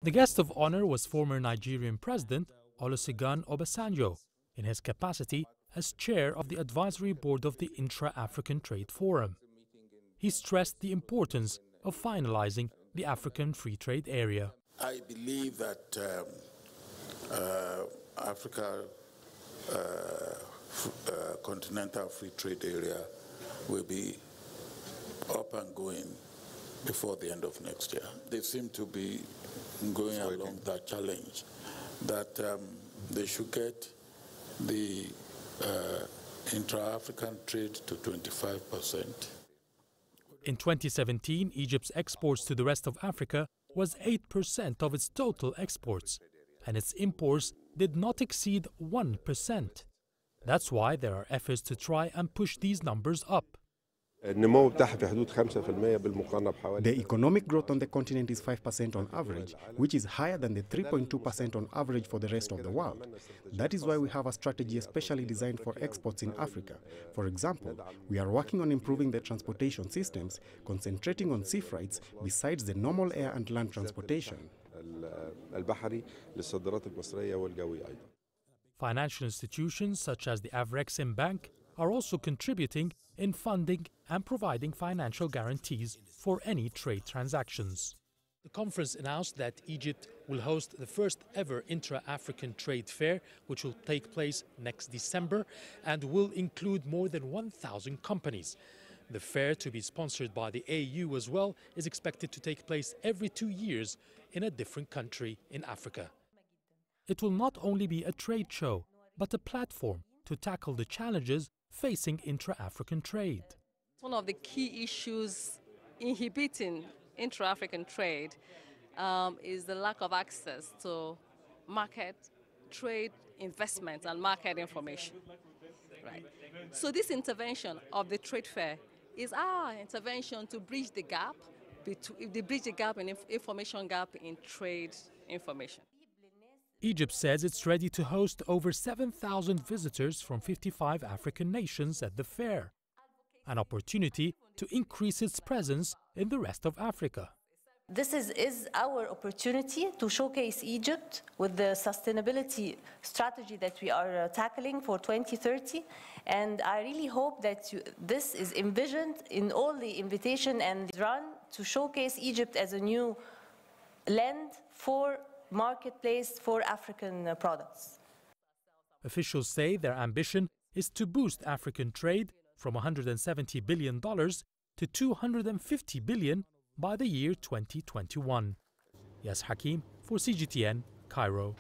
The guest of honor was former Nigerian President Olusegun Obasanjo in his capacity as chair of the advisory board of the Intra-African Trade Forum. He stressed the importance of finalizing the African Free Trade Area. I believe that Africa Continental Free Trade Area will be up and going before the end of next year. They seem to be going along that challenge, that they should get the intra-African trade to 25%. In 2017, Egypt's exports to the rest of Africa was 8% of its total exports, and its imports did not exceed 1%. That's why there are efforts to try and push these numbers up. The economic growth on the continent is 5% on average, which is higher than the 3.2% on average for the rest of the world. That is why we have a strategy especially designed for exports in Africa. For example, we are working on improving the transportation systems, concentrating on sea freights besides the normal air and land transportation. Financial institutions such as the AfreximBank are also contributing in funding and providing financial guarantees for any trade transactions. The conference announced that Egypt will host the first ever intra-African trade fair, which will take place next December and will include more than 1,000 companies. The fair, to be sponsored by the AU as well, is expected to take place every 2 years in a different country in Africa. It will not only be a trade show, but a platform to tackle the challenges facing intra-African trade. One of the key issues inhibiting intra-African trade is the lack of access to market, trade, investment, and market information. Right. So this intervention of the trade fair is our intervention to bridge the gap, in information gap in trade information. Egypt says it's ready to host over 7,000 visitors from 55 African nations at the fair, an opportunity to increase its presence in the rest of Africa. This is our opportunity to showcase Egypt with the sustainability strategy that we are tackling for 2030. And I really hope that this is envisioned in all the invitation and run to showcase Egypt as a new land for marketplace for African products. Officials say their ambition is to boost African trade from $170 billion to $250 billion by the year 2021. Hakim for CGTN, Cairo.